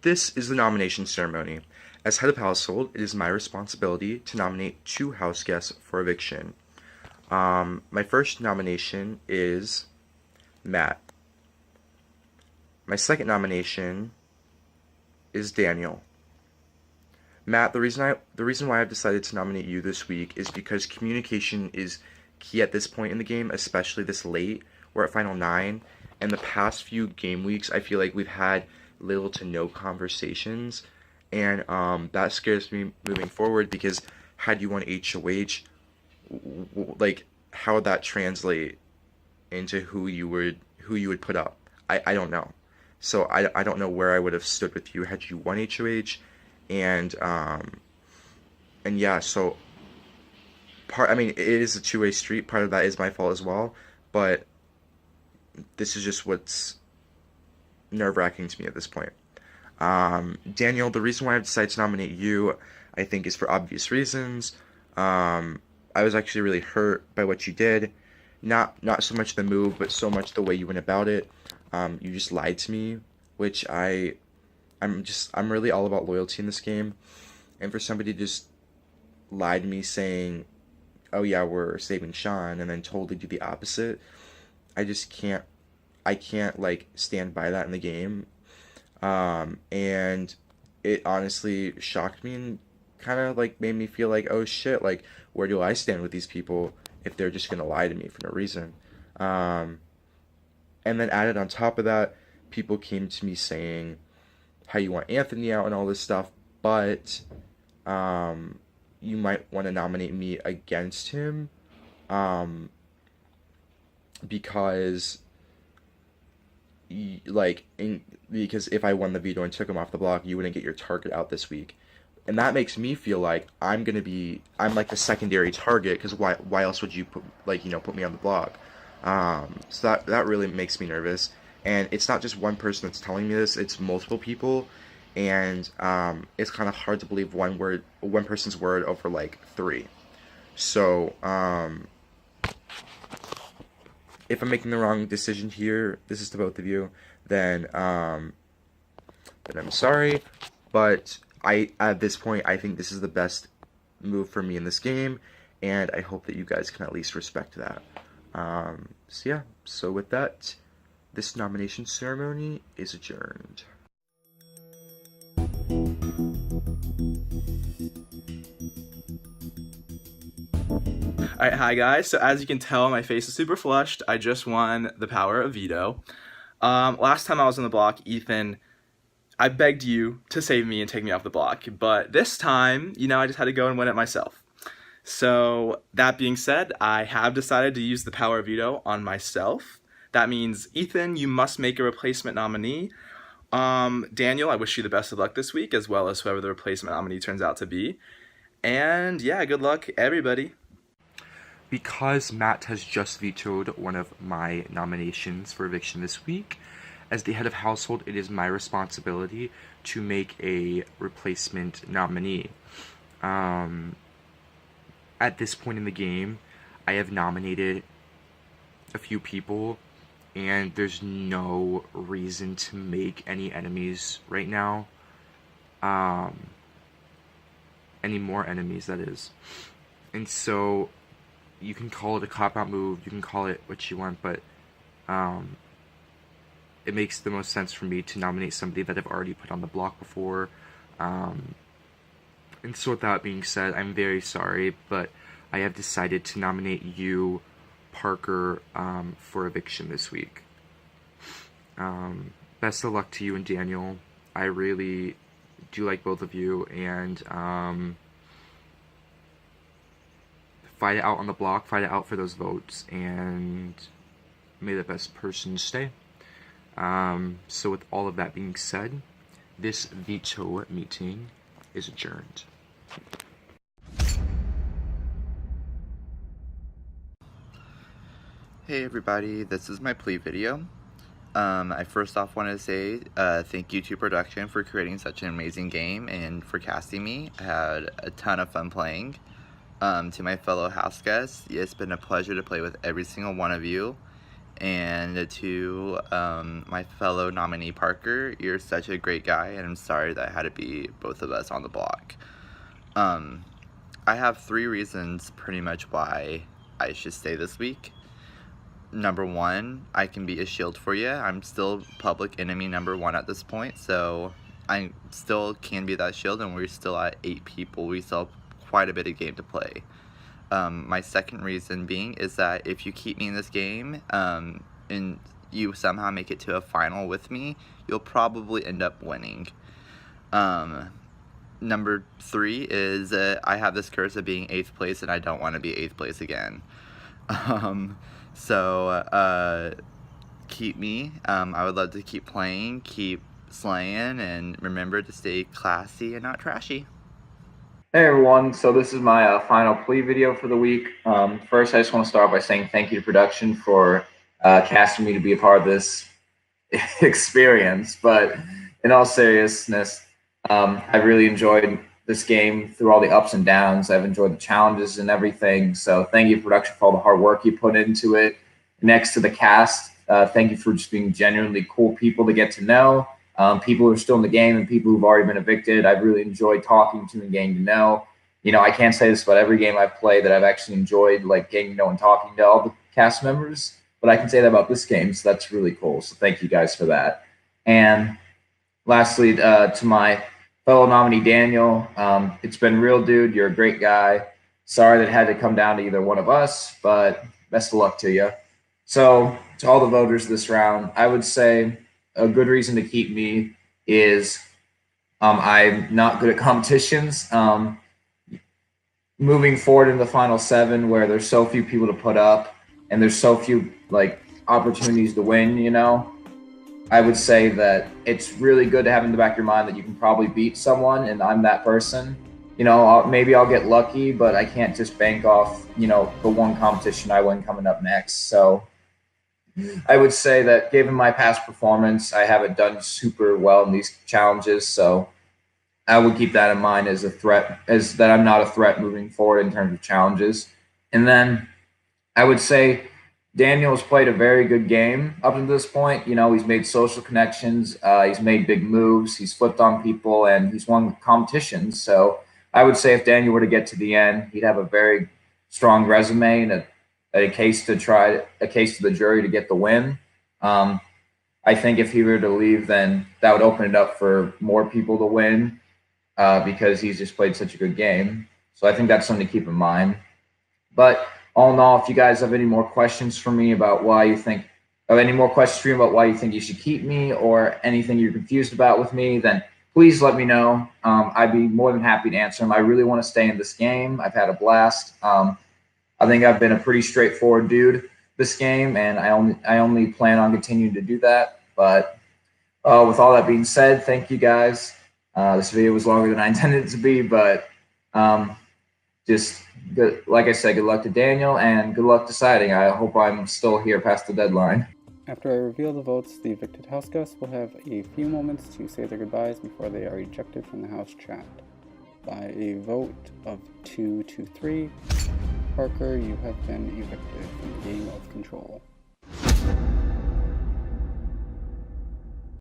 This is the nomination ceremony. As head of household, it is my responsibility to nominate 2 house guests for eviction. My first nomination is Matt. My second nomination is Daniel. Matt, the reason why I've decided to nominate you this week is because communication is key at this point in the game, especially this late. We're at Final 9, and the past few game weeks, I feel like we've had little to no conversations, and that scares me moving forward because had you won HOH, like how would that translate into who you would put up? I don't know. So I don't know where I would have stood with you had you won HOH, and yeah, so I mean, it is a two-way street. Part of that is my fault as well, but this is just what's nerve-wracking to me at this point. Daniel, the reason why I've decided to nominate you, I think, is for obvious reasons. I was actually really hurt by what you did. Not so much the move, but so much the way you went about it. You just lied to me, which I'm really all about loyalty in this game. And for somebody to just lie to me saying, oh yeah, we're saving Sean, and then totally do the opposite, I can't like stand by that in the game. And it honestly shocked me and kind of like made me feel like, oh shit, like where do I stand with these people if they're just gonna lie to me for no reason? And then added on top of that, people came to me saying how you want Anthony out and all this stuff, but you might want to nominate me against him, because because if I won the veto and took him off the block, you wouldn't get your target out this week, and that makes me feel like I'm like the secondary target, because why else would you put me on the block? So that really makes me nervous, and it's not just one person that's telling me this; it's multiple people, and it's kind of hard to believe one person's word over like 3. So if I'm making the wrong decision here, this is to both of you, then I'm sorry, but at this point I think this is the best move for me in this game, and I hope that you guys can at least respect that. So yeah, so with that, this nomination ceremony is adjourned. Alright, hi guys. So as you can tell, my face is super flushed. I just won the power of veto. Last time I was on the block, Ethan, I begged you to save me and take me off the block. But this time, I just had to go and win it myself. So that being said, I have decided to use the power of veto on myself. That means, Ethan, you must make a replacement nominee. Daniel, I wish you the best of luck this week, as well as whoever the replacement nominee turns out to be. And yeah, good luck, everybody. Because Matt has just vetoed one of my nominations for eviction this week, as the head of household, it is my responsibility to make a replacement nominee. At this point in the game, I have nominated a few people, and there's no reason to make any enemies right now. Any more enemies, that is. And so you can call it a cop-out move, you can call it what you want, but it makes the most sense for me to nominate somebody that I've already put on the block before. And so with that being said, I'm very sorry, but I have decided to nominate you, Parker, for eviction this week. Best of luck to you and Daniel. I really do like both of you, and fight it out on the block, fight it out for those votes, and may the best person stay. So with all of that being said, this veto meeting is adjourned. Hey everybody, this is my plea video. I first off want to say thank you to production for creating such an amazing game and for casting me. I had a ton of fun playing. To my fellow house guests, it's been a pleasure to play with every single one of you, And to my fellow nominee Parker, you're such a great guy, and I'm sorry that I had to be both of us on the block. I have 3 reasons pretty much why I should stay this week. Number 1, I can be a shield for you. I'm still public enemy number 1 at this point, so I still can be that shield, and we're still at 8 people. We still have quite a bit of game to play. My second reason being is that if you keep me in this game, and you somehow make it to a final with me, you'll probably end up winning. Number 3 is I have this curse of being 8th place, and I don't want to be 8th place again. So keep me. I would love to keep playing, keep slaying, and remember to stay classy and not trashy. Hey everyone, so this is my final plea video for the week. First, I just want to start by saying thank you to production for casting me to be a part of this experience. But in all seriousness, I really enjoyed this game through all the ups and downs. I've enjoyed the challenges and everything. So thank you, production, for all the hard work you put into it. Next to the cast, thank you for just being genuinely cool people to get to know. People who are still in the game and people who've already been evicted, I've really enjoyed talking to and getting to know. You know, I can't say this about every game I've played that I've actually enjoyed, like getting to know and talking to all the cast members, but I can say that about this game, so that's really cool. So thank you guys for that. And lastly, to my fellow nominee Daniel, it's been real, dude. You're a great guy. Sorry that it had to come down to either one of us, but best of luck to you. So to all the voters this round, I would say a good reason to keep me is I'm not good at competitions. Moving forward in the final 7, where there's so few people to put up and there's so few like opportunities to win, you know, I would say that it's really good to have in the back of your mind that you can probably beat someone, and I'm that person. You know, maybe I'll get lucky, but I can't just bank off, you know, the one competition I win coming up next. So I would say that given my past performance, I haven't done super well in these challenges. So I would keep that in mind as a threat, as that I'm not a threat moving forward in terms of challenges. And then I would say Daniel's played a very good game up to this point. You know, he's made social connections, he's made big moves, he's flipped on people, and he's won competitions. So I would say if Daniel were to get to the end, he'd have a very strong resume and a case to the jury to get the win. I think if he were to leave, then that would open it up for more people to win because he's just played such a good game. So I think that's something to keep in mind. But all in all, if you guys have any more questions for me about why you think, or any more questions for you about why you think you should keep me, or anything you're confused about with me, then please let me know. I'd be more than happy to answer them. I really want to stay in this game. I've had a blast. I think I've been a pretty straightforward dude this game, and I only plan on continuing to do that. But with all that being said, thank you guys. This video was longer than I intended it to be, but just good, like I said, good luck to Daniel and good luck deciding. I hope I'm still here past the deadline. After I reveal the votes, the evicted house guests will have a few moments to say their goodbyes before they are ejected from the house chat. By a vote of 2 to 3, Parker, you have been evicted from the game of control.